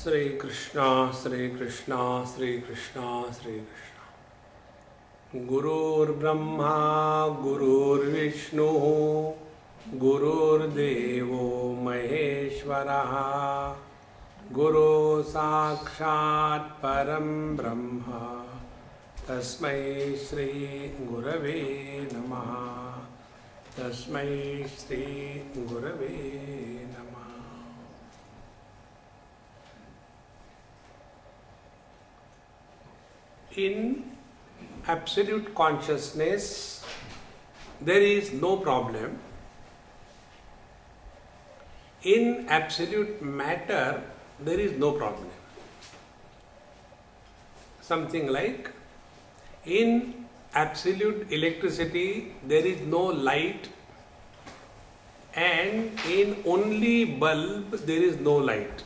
Sri Krishna, Sri Krishna, Sri Krishna, Sri Krishna. Gurur Brahma, Gurur Vishnu, Gurur Devo Maheshwaraha, Guru Sakshat Param Brahma, Tasmai Shri Gurave Namaha, Tasmai Shri Gurave Namaha. In absolute consciousness, there is no problem. In absolute matter, there is no problem. Something like, in absolute electricity, there is no light, and in only bulb, there is no light.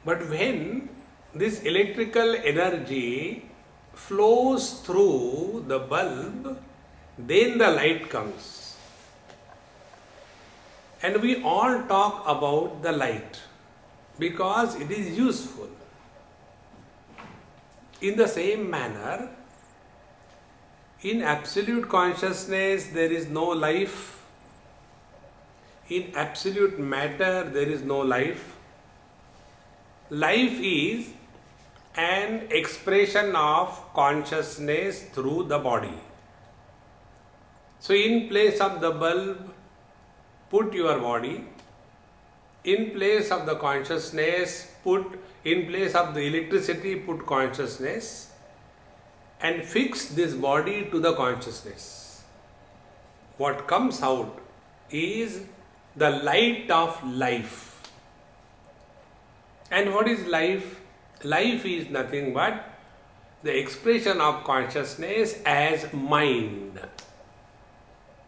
But when this electrical energy flows through the bulb, then the light comes. And we all talk about the light because it is useful. In the same manner, in absolute consciousness there is no life. In absolute matter there is no life. Life is an expression of consciousness through the body. So in place of the bulb, put your body. In place of the consciousness, in place of the electricity, put consciousness, and fix this body to the consciousness. What comes out is the light of life. And what is life? Life is nothing but the expression of consciousness as mind.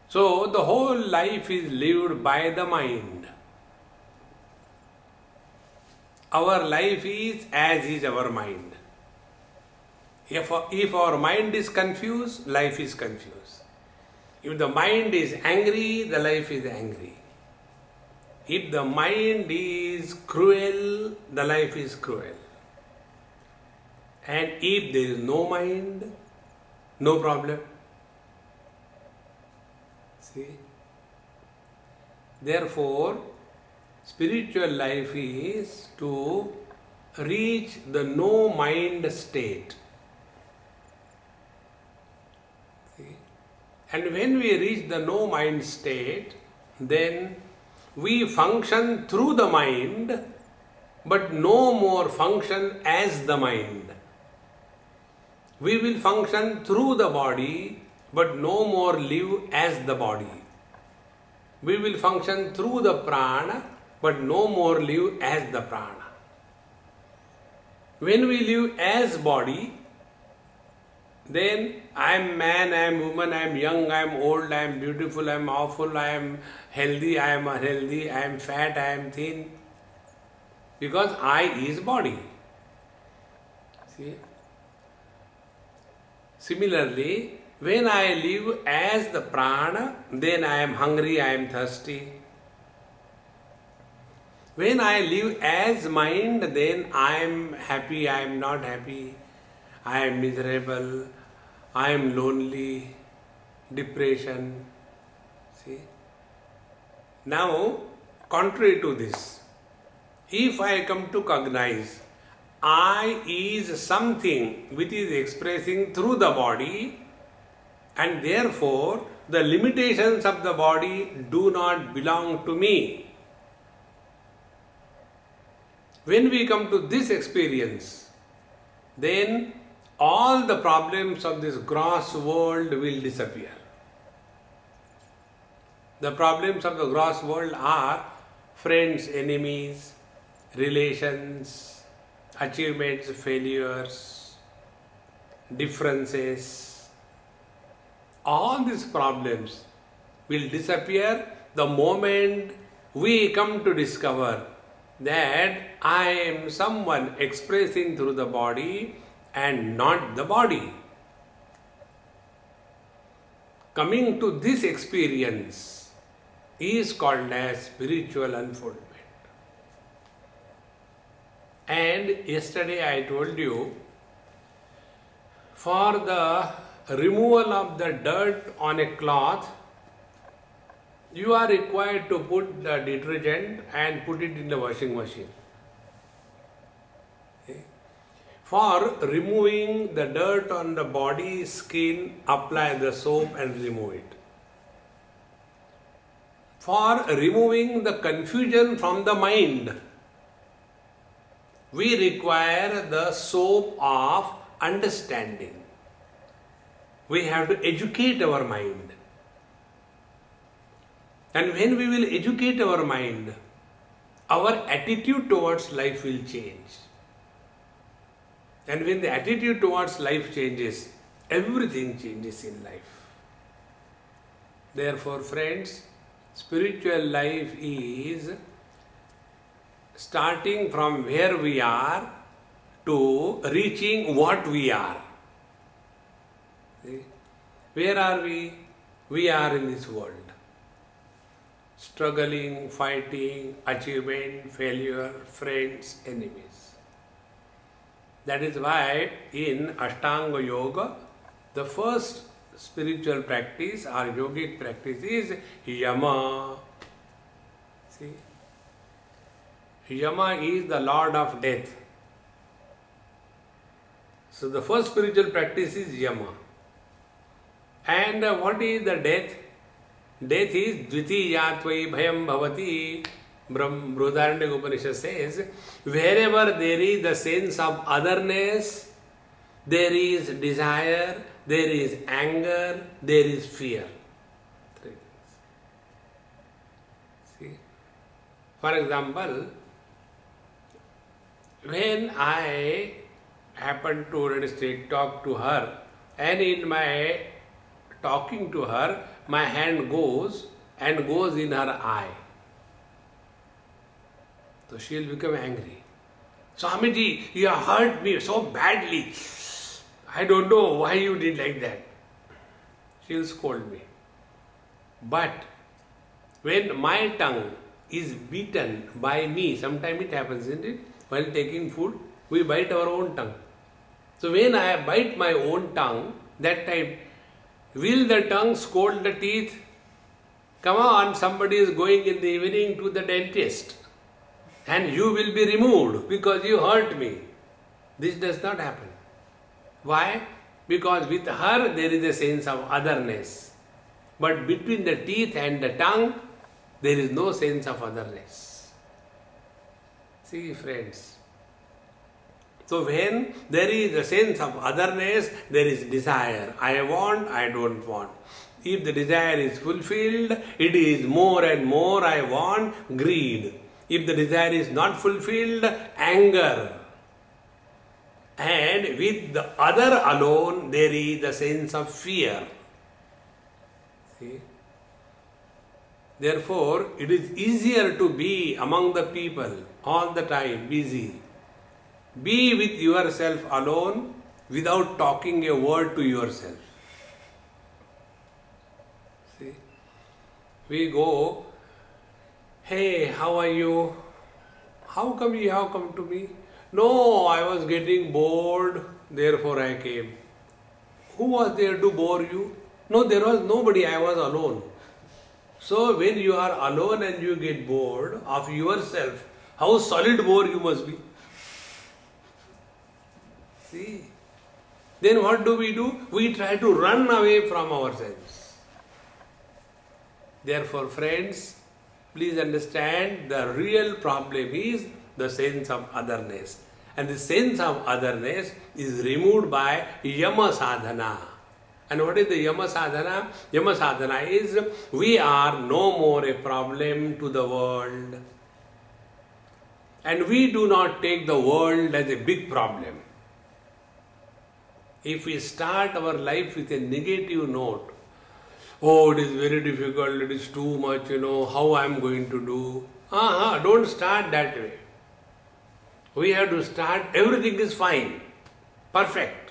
So the whole life is lived by the mind. Our life is as is our mind. If our mind is confused, life is confused. If the mind is angry, the life is angry. If the mind is cruel, the life is cruel. And if there is no mind, no problem. See? Therefore, spiritual life is to reach the no mind state. See? And when we reach the no mind state, then we function through the mind, but no more function as the mind. We will function through the body, but no more live as the body. We will function through the prana, but no more live as the prana. When we live as body, then I am man, I am woman, I am young, I am old, I am beautiful, I am awful, I am healthy, I am unhealthy, I am fat, I am thin. Because I is body. See? Similarly, when I live as the prana, then I am hungry, I am thirsty. When I live as mind, then I am happy, I am not happy. I am miserable, I am lonely, depression. See? Now, contrary to this, if I come to cognize, I is something which is expressing through the body, and therefore the limitations of the body do not belong to me. When we come to this experience, then all the problems of this gross world will disappear. The problems of the gross world are friends, enemies, relations, achievements, failures, differences. All these problems will disappear the moment we come to discover that I am someone expressing through the body and not the body. Coming to this experience is called as spiritual unfoldment. And yesterday I told you, for the removal of the dirt on a cloth, you are required to put the detergent and put it in the washing machine. Okay. For removing the dirt on the body, skin, apply the soap and remove it. For removing the confusion from the mind, we require the soap of understanding. We have to educate our mind. And when we will educate our mind, our attitude towards life will change. And when the attitude towards life changes, everything changes in life. Therefore, friends, spiritual life is starting from where we are to reaching what we are. See? Where are we? We are in this world. Struggling, fighting, achievement, failure, friends, enemies. That is why in Ashtanga Yoga, the first spiritual practice or yogic practice is Yama. See? Yama is the Lord of Death. So the first spiritual practice is Yama. And what is the death? Death is Dvitiyatvai Bhayam Bhavati. Brihadaranyaka Upanishad says, wherever there is the sense of otherness, there is desire, there is anger, there is fear. Three things. See? For example, when I happen to, let us say, talk to her, and in my talking to her, my hand goes in her eye. So she will become angry. Swamiji, you have hurt me so badly. I don't know why you did like that. She will scold me. But when my tongue is beaten by me, sometimes it happens, isn't it? While taking food, we bite our own tongue. So when I bite my own tongue, that time, will the tongue scold the teeth? Come on, somebody is going in the evening to the dentist and you will be removed because you hurt me. This does not happen. Why? Because with her there is a sense of otherness. But between the teeth and the tongue, there is no sense of otherness. See, friends. So when there is a sense of otherness, there is desire. I want, I don't want. If the desire is fulfilled, it is more and more I want, greed. If the desire is not fulfilled, anger. And with the other alone, there is the sense of fear. See? Therefore, it is easier to be among the people all the time, busy. Be with yourself alone without talking a word to yourself. See? We go, hey, how are you? How come you have come to me? No, I was getting bored, therefore I came. Who was there to bore you? No, there was nobody, I was alone. So when you are alone and you get bored of yourself, how solid bore you must be. See? Then what do? We try to run away from ourselves. Therefore, friends, please understand the real problem is the sense of otherness. And the sense of otherness is removed by Yama Sadhana. And what is the Yama Sadhana? Yama Sadhana is we are no more a problem to the world. And we do not take the world as a big problem. If we start our life with a negative note, oh, it is very difficult, it is too much, how I am going to do. Don't start that way. We have to start, everything is fine, perfect.